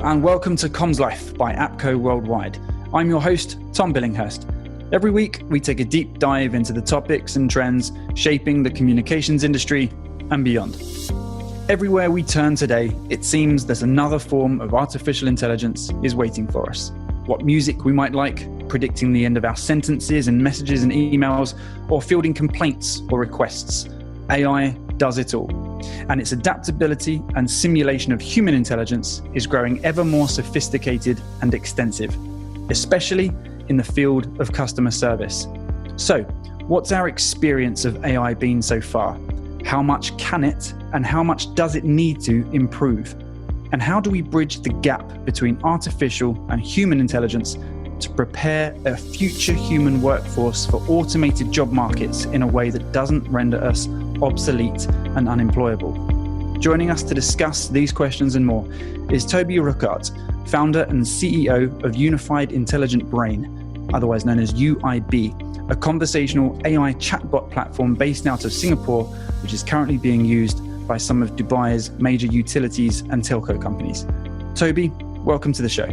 and welcome to CommsLife by APCO Worldwide. I'm your host, Tom Billinghurst. Every week, we take a deep dive into the topics and trends shaping the communications industry and beyond. Everywhere we turn today, it seems there's another form of artificial intelligence is waiting for us. What music we might like, predicting the end of our sentences and messages and emails, or fielding complaints or requests. AI does it all. And its adaptability and simulation of human intelligence is growing ever more sophisticated and extensive, especially in the field of customer service. So, what's our experience of AI been so far? How much can it and how much does it need to improve? And how do we bridge the gap between artificial and human intelligence to prepare a future human workforce for automated job markets in a way that doesn't render us obsolete and unemployable? Joining us to discuss these questions and more is Toby Ruckert, founder and CEO of Unified Intelligent Brain, otherwise known as UIB, a conversational AI chatbot platform based out of Singapore, which is currently being used by some of Dubai's major utilities and telco companies. Toby, welcome to the show.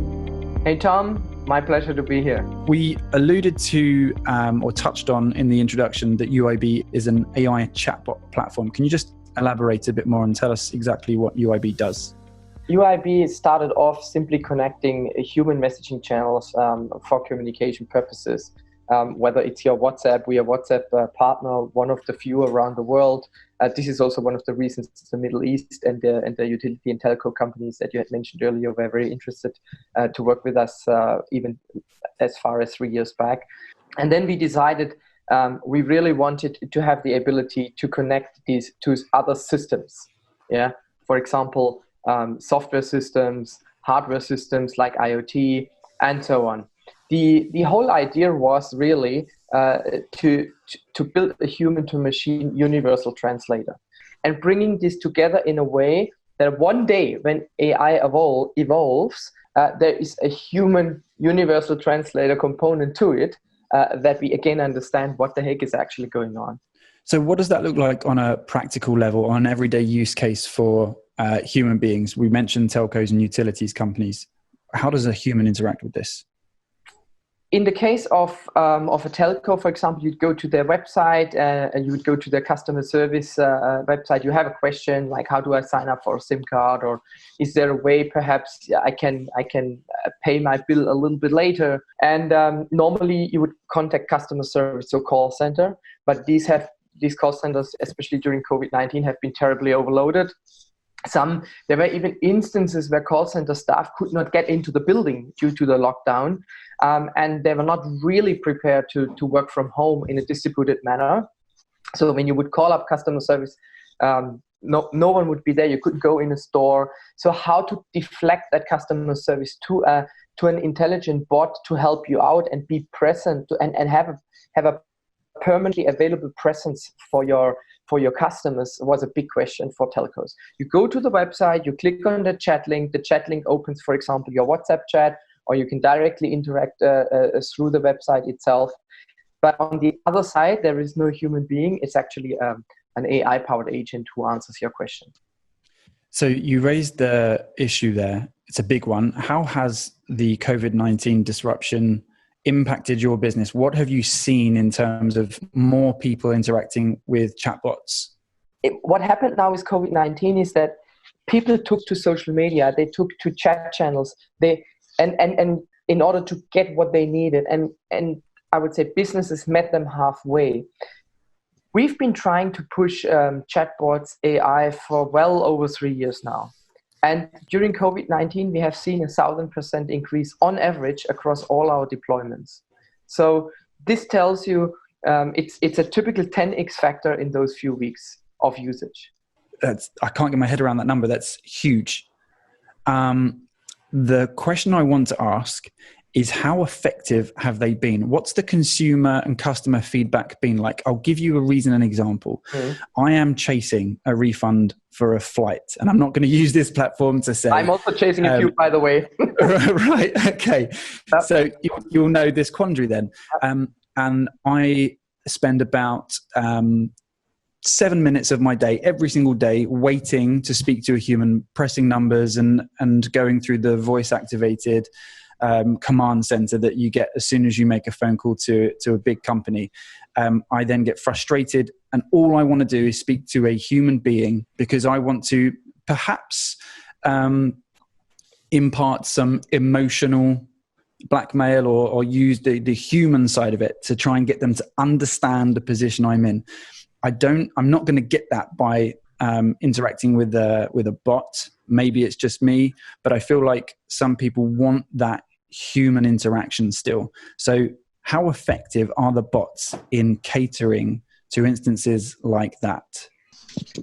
Hey Tom, my pleasure to be here. We alluded to or touched on in the introduction that UIB is an AI chatbot platform. Can you just elaborate a bit more and tell us exactly what UIB does? UIB started off simply connecting human messaging channels for communication purposes. Whether it's your WhatsApp, we are WhatsApp partner, one of the few around the world. This is also one of the reasons the Middle East and the utility and telco companies that you had mentioned earlier were very interested to work with us even as far as 3 years back. And then we decided we really wanted to have the ability to connect these to other systems. Yeah, for example, software systems, hardware systems like IoT, and so on. The whole idea was really to build a human-to-machine universal translator, and bringing this together in a way that one day when AI evolves, there is a human universal translator component to it that we again understand what the heck is actually going on. So what does that look like on a practical level, on an everyday use case for human beings? We mentioned telcos and utilities companies. How does a human interact with this? In the case of a telco, for example, you'd go to their website and you would go to their customer service website. You have a question like, how do I sign up for a SIM card? Or is there a way perhaps I can pay my bill a little bit later? And normally you would contact customer service or call center, but these call centers, especially during COVID-19, have been terribly overloaded. There were even instances where call center staff could not get into the building due to the lockdown, and they were not really prepared to work from home in a distributed manner. So when you would call up customer service, no one would be there. You couldn't go in a store. So how to deflect that customer service to an intelligent bot to help you out and be present and have a permanently available presence for your customers was a big question for telcos. You go to the website, you click on the chat link opens, for example, your WhatsApp chat, or you can directly interact through the website itself. But on the other side, there is no human being. It's actually an AI-powered agent who answers your question. So you raised the issue there. It's a big one. How has the COVID-19 disruption impacted your business? What have you seen in terms of more people interacting with chatbots? What happened now with COVID-19 is that people took to social media, they took to chat channels, and in order to get what they needed, and I would say businesses met them halfway. We've been trying to push chatbots AI for well over 3 years now. And during COVID-19, we have seen 1,000% increase on average across all our deployments. So this tells you it's a typical 10x factor in those few weeks of usage. I can't get my head around that number. That's huge. The question I want to ask is, how effective have they been? What's the consumer and customer feedback been like? I'll give you a reason and example. I am chasing a refund for a flight, and I'm not going to use this platform to say. I'm also chasing a few, by the way. Right. Okay. So you'll know this quandary then. And I spend about 7 minutes of my day every single day waiting to speak to a human, pressing numbers and going through the voice activated command center that you get as soon as you make a phone call to a big company. I then get frustrated, and all I want to do is speak to a human being because I want to perhaps impart some emotional blackmail or use the human side of it to try and get them to understand the position I'm in. I'm not going to get that by interacting with a bot. Maybe it's just me, but I feel like some people want that human interaction still. So how effective are the bots in catering to instances like that?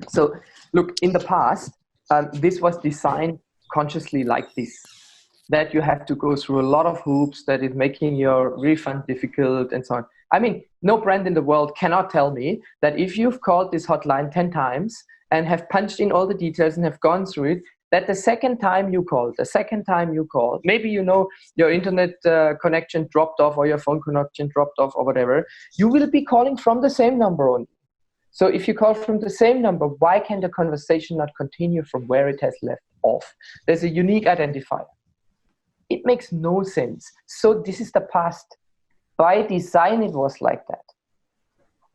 So look, in the past, this was designed consciously like this, that you have to go through a lot of hoops, that is making your refund difficult and so on. I mean, no brand in the world cannot tell me that if you've called this hotline 10 times and have punched in all the details and have gone through it, that the second time you call, maybe your internet connection dropped off or your phone connection dropped off or whatever, you will be calling from the same number only. So if you call from the same number, why can the conversation not continue from where it has left off? There's a unique identifier. It makes no sense. So this is the past. By design, it was like that.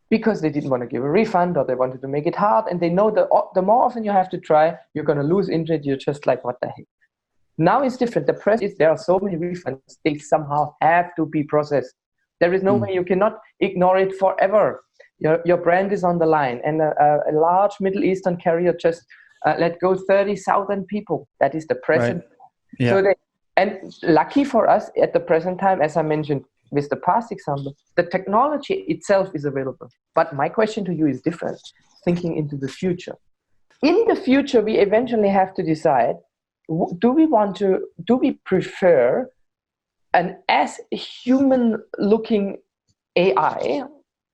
Because they didn't want to give a refund or they wanted to make it hard, and they know the more often you have to try, you're going to lose interest. You're just like, what the heck? Now it's different. The press is there are so many refunds. They somehow have to be processed. There is no way you cannot ignore it forever. Your brand is on the line, and a large Middle Eastern carrier just let go 30,000 people. That is the present. Right. Yeah. And lucky for us at the present time, as I mentioned with the past example, the technology itself is available. But my question to you is different, thinking into the future. In the future, we eventually have to decide, do we prefer an as human-looking AI,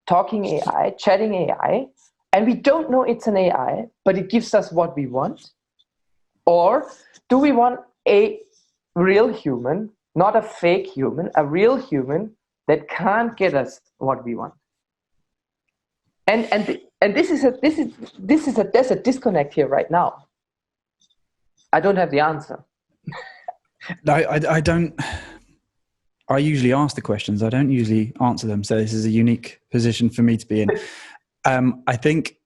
talking AI, chatting AI, and we don't know it's an AI, but it gives us what we want? Or do we want a real human, not a fake human, a real human that can't get us what we want? And there's a disconnect here right now. I don't have the answer. No, I don't. I usually ask the questions. I don't usually answer them. So this is a unique position for me to be in. I think,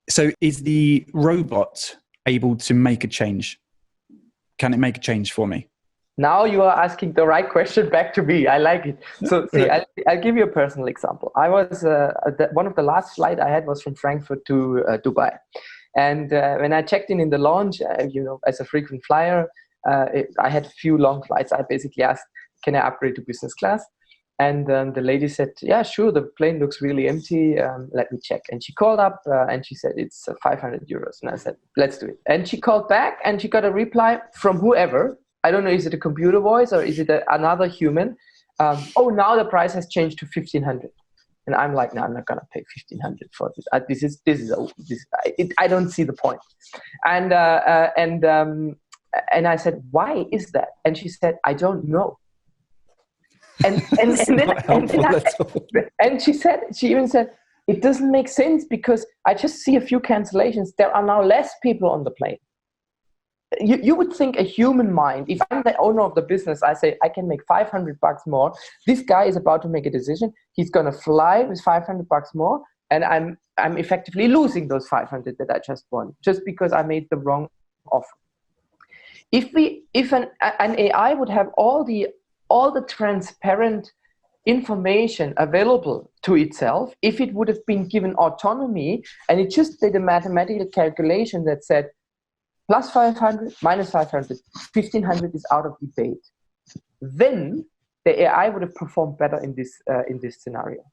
so is the robot able to make a change? Can it make a change for me? Now you are asking the right question back to me. I like it. So see, I'll give you a personal example. I was, one of the last flight I had was from Frankfurt to Dubai. And when I checked in the lounge, as a frequent flyer, I had a few long flights. I basically asked, can I upgrade to business class? And the lady said, yeah, sure, the plane looks really empty. Let me check. And she called up and she said, it's 500 euros. And I said, let's do it. And she called back and she got a reply from whoever. I don't know, is it a computer voice or is it another human? Oh, now the price has changed to 1,500. And I'm like, no, I'm not going to pay 1,500 for this. I don't see the point. And I said, why is that? And she said, I don't know. And she even said, it doesn't make sense because I just see a few cancellations. There are now less people on the plane. You would think a human mind, if I'm the owner of the business, I say, I can make $500 more. This guy is about to make a decision. He's going to fly with $500 more. And I'm effectively losing those 500 that I just won just because I made the wrong offer. If an AI would have all the transparent information available to itself, if it would have been given autonomy and it just did a mathematical calculation that said plus 500, minus 500, 1,500 is out of debate, then the AI would have performed better in this scenario.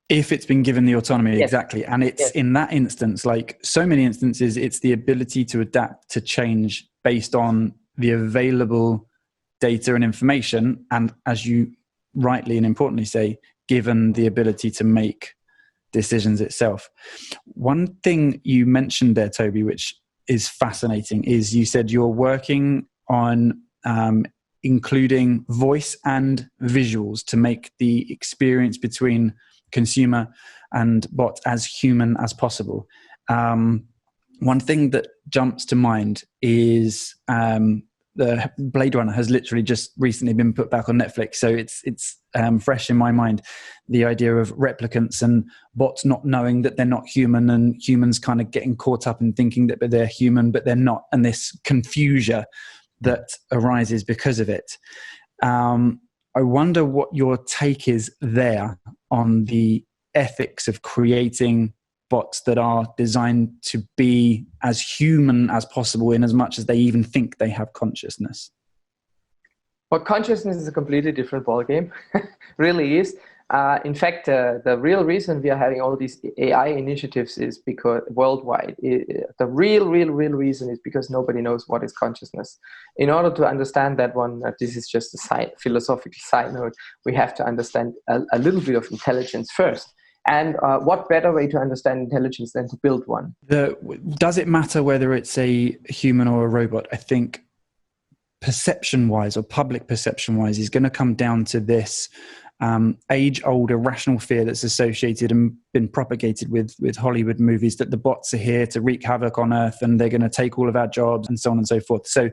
If it's been given the autonomy, yes. Exactly. And it's in that instance, like so many instances, it's the ability to adapt, to change based on the available data and information. And as you rightly and importantly say, given the ability to make decisions itself. One thing you mentioned there, Toby, which is fascinating, is you said you're working on including voice and visuals to make the experience between consumer and bots as human as possible. One thing that jumps to mind is the Blade Runner has literally just recently been put back on Netflix, so it's fresh in my mind. The idea of replicants and bots not knowing that they're not human, and humans kind of getting caught up in thinking that they're human, but they're not, and this confusion that arises because of it. I wonder what your take is there on the ethics of creating bots that are designed to be as human as possible, in as much as they even think they have consciousness. Well, consciousness is a completely different ballgame. Really is. In fact, the real reason we are having all these AI initiatives is because worldwide, the real reason is because nobody knows what is consciousness. In order to understand that one, this is just a philosophical side note, we have to understand a little bit of intelligence first. And what better way to understand intelligence than to build one? Does it matter whether it's a human or a robot? I think perception-wise, or public perception-wise, is going to come down to this age-old irrational fear that's associated and been propagated with Hollywood movies, that the bots are here to wreak havoc on Earth and they're going to take all of our jobs and so on and so forth. So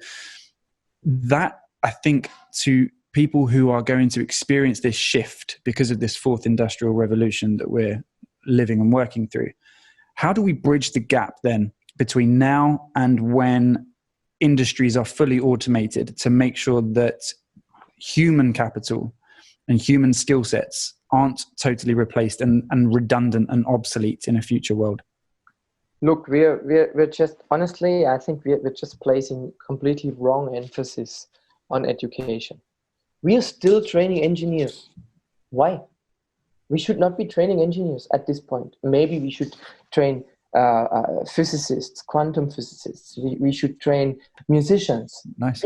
that, I think, to people who are going to experience this shift because of this fourth industrial revolution that we're living and working through, how do we bridge the gap then between now and when industries are fully automated to make sure that human capital and human skill sets aren't totally replaced and redundant and obsolete in a future world? Look, we're just, honestly, I think we're just placing completely wrong emphasis on education. We are still training engineers. Why? We should not be training engineers at this point. Maybe we should train physicists, quantum physicists. We should train musicians. Nice.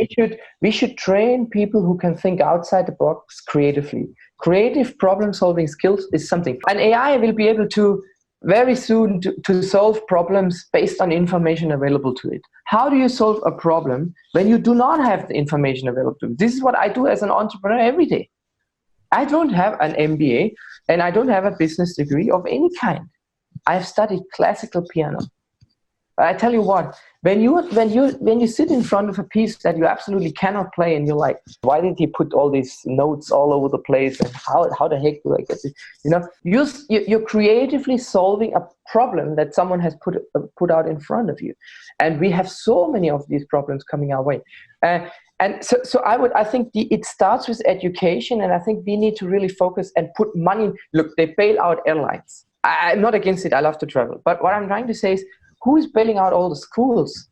We should train people who can think outside the box creatively. Creative problem-solving skills is something. And AI will be able to very soon to solve problems based on information available to it. How do you solve a problem when you do not have the information available to you? This is what I do as an entrepreneur every day. I don't have an MBA and I don't have a business degree of any kind. I've studied classical piano. I tell you what, when you sit in front of a piece that you absolutely cannot play, and you're like, why did he put all these notes all over the place, and how the heck do I get it? You know, you're creatively solving a problem that someone has put out in front of you, and we have so many of these problems coming our way. And so I think it starts with education, and I think we need to really focus and put money. Look, they bail out airlines. I'm not against it. I love to travel, but what I'm trying to say is, who is bailing out all the schools,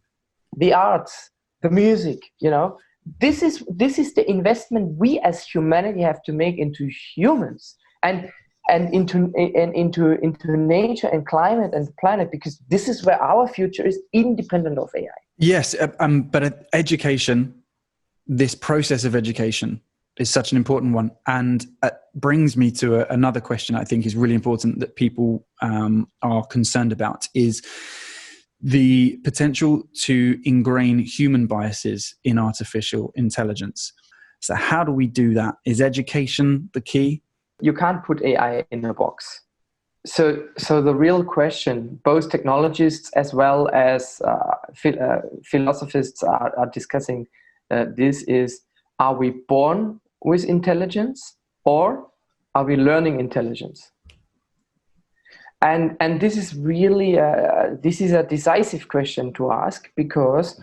the arts, the music? You know, this is the investment we as humanity have to make into humans and into nature and climate and the planet, because this is where our future is, independent of AI. Yes, but education, this process of education, is such an important one, and it brings me to another question I think is really important that people are concerned about, is the potential to ingrain human biases in artificial intelligence. So how do we do that? Is education the key? You can't put AI in a box. So the real question, both technologists as well as philosophers are discussing this is, are we born with intelligence or are we learning intelligence? And this is really this is a decisive question to ask, because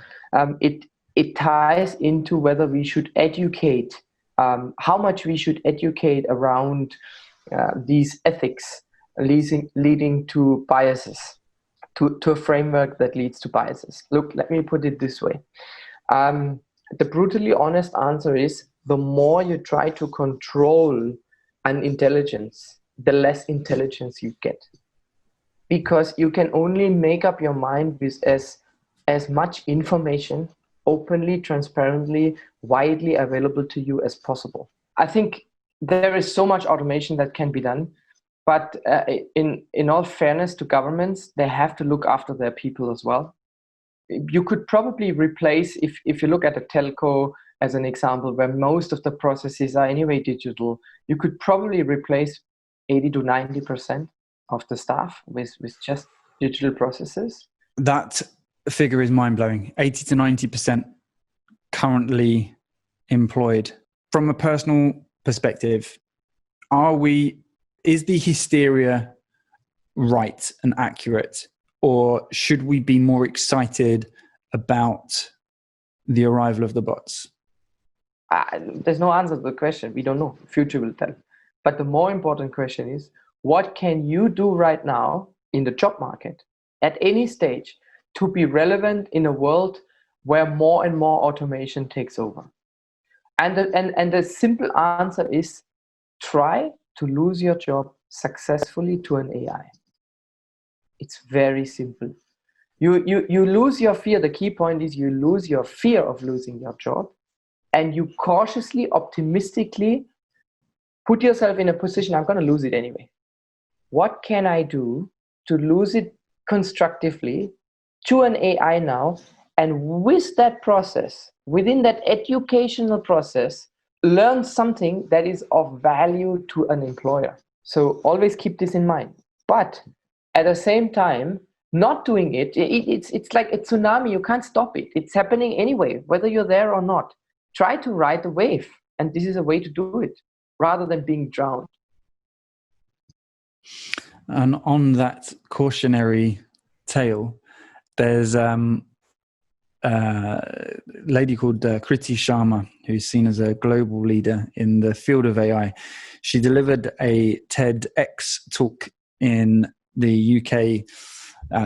it ties into whether we should educate, how much we should educate around these ethics leading to biases, to a framework that leads to biases. Look, let me put it this way. The brutally honest answer is, the more you try to control an intelligence, the less intelligence you get. Because you can only make up your mind with as much information openly, transparently, widely available to you as possible. I think there is so much automation that can be done, but in all fairness to governments, they have to look after their people as well. You could probably replace, if you look at a telco as an example, where most of the processes are anyway digital, you could probably replace 80 to 90% of the staff with just digital processes. That figure is mind-blowing. 80 to 90% currently employed. From a personal perspective, is the hysteria right and accurate, or should we be more excited about the arrival of the bots? There's no answer to the question. We don't know. The future will tell. But the more important question is, what can you do right now in the job market at any stage to be relevant in a world where more and more automation takes over? And the simple answer is, try to lose your job successfully to an AI. It's very simple. You lose your fear. The key point is you lose your fear of losing your job, and you cautiously, optimistically put yourself in a position, I'm going to lose it anyway. What can I do to lose it constructively to an AI now? And with that process, within that educational process, learn something that is of value to an employer. So always keep this in mind. But at the same time, not doing it's like a tsunami. You can't stop it. It's happening anyway, whether you're there or not. Try to ride the wave. And this is a way to do it, rather than being drowned. And on that cautionary tale, there's a lady called Kriti Sharma, who's seen as a global leader in the field of AI. She delivered a TEDx talk in the UK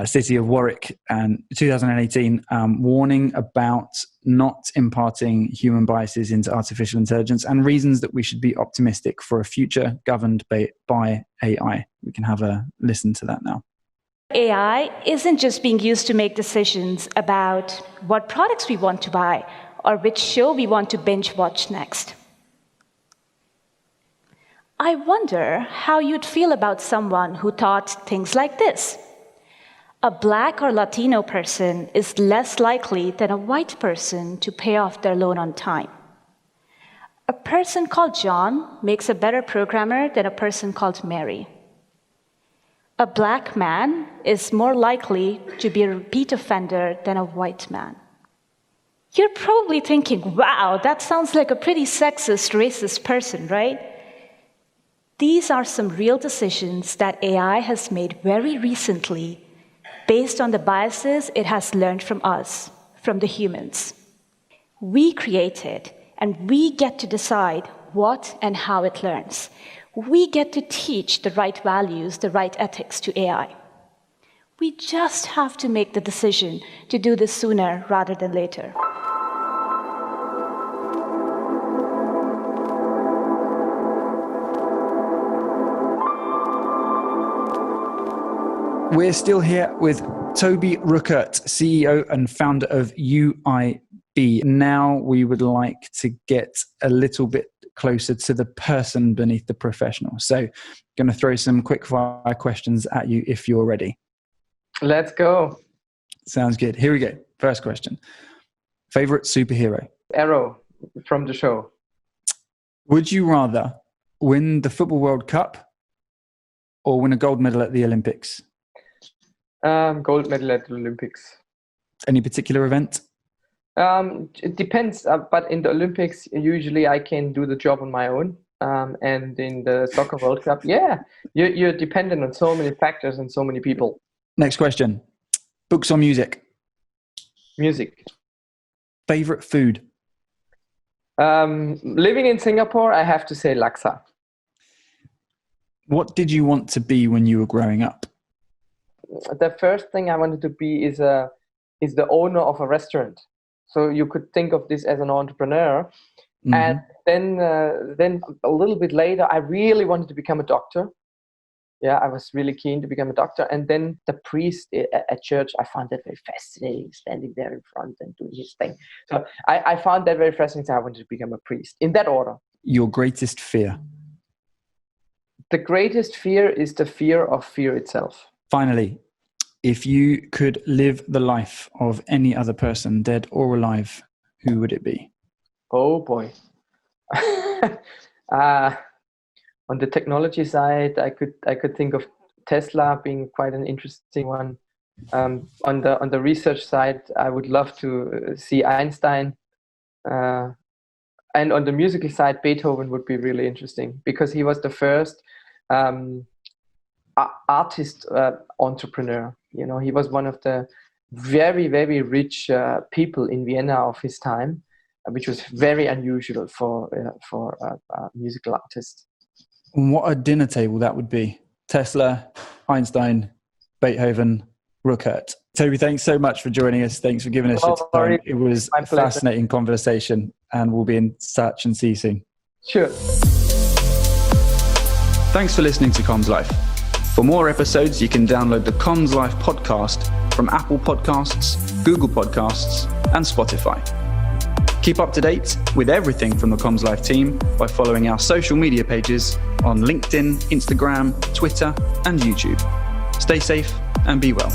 city of Warwick in 2018, warning about not imparting human biases into artificial intelligence and reasons that we should be optimistic for a future governed by AI. We can have a listen to that now. AI isn't just being used to make decisions about what products we want to buy or which show we want to binge watch next. I wonder how you'd feel about someone who thought things like this. A Black or Latino person is less likely than a white person to pay off their loan on time. A person called John makes a better programmer than a person called Mary. A Black man is more likely to be a repeat offender than a white man. You're probably thinking, wow, that sounds like a pretty sexist, racist person, right? These are some real decisions that AI has made very recently based on the biases it has learned from us, from the humans. We create it, and we get to decide what and how it learns. We get to teach the right values, the right ethics to AI. We just have to make the decision to do this sooner rather than later. We're still here with Toby Ruckert, CEO and founder of UIB. Now we would like to get a little bit closer to the person beneath the professional. So I'm going to throw some quick-fire questions at you if you're ready. Let's go. Sounds good. Here we go. First question. Favorite superhero? Arrow from the show. Would you rather win the Football World Cup or win a gold medal at the Olympics? Gold medal at the Olympics. Any particular event? It depends, but in the Olympics, usually I can do the job on my own. And in the Soccer World Cup, you're dependent on so many factors and so many people. Next question. Books or music? Music. Favorite food? Living in Singapore, I have to say laksa. What did you want to be when you were growing up? The first thing I wanted to be is the owner of a restaurant. So you could think of this as an entrepreneur. Mm-hmm. And then a little bit later, I really wanted to become a doctor. Yeah, I was really keen to become a doctor. And then the priest at church, I found that very fascinating, standing there in front and doing his thing. So I found that very fascinating. So I wanted to become a priest, in that order. Your greatest fear? The greatest fear is the fear of fear itself. Finally, if you could live the life of any other person, dead or alive, who would it be? Oh boy. On the technology side, I could think of Tesla being quite an interesting one. On the research side, I would love to see Einstein. And on the musical side, Beethoven would be really interesting because he was the first artist entrepreneur. You know, he was one of the very, very rich people in Vienna of his time, which was very unusual for a musical artist. What a dinner table that would be. Tesla, Einstein, Beethoven, Ruckert. Toby, thanks so much for joining us. Thanks for giving us your time. It was a fascinating conversation, and we'll be in touch and see you soon. Sure. Thanks for listening to CommsLife. For more episodes, you can download the CommsLife podcast from Apple Podcasts, Google Podcasts, and Spotify. Keep up to date with everything from the CommsLife team by following our social media pages on LinkedIn, Instagram, Twitter, and YouTube. Stay safe and be well.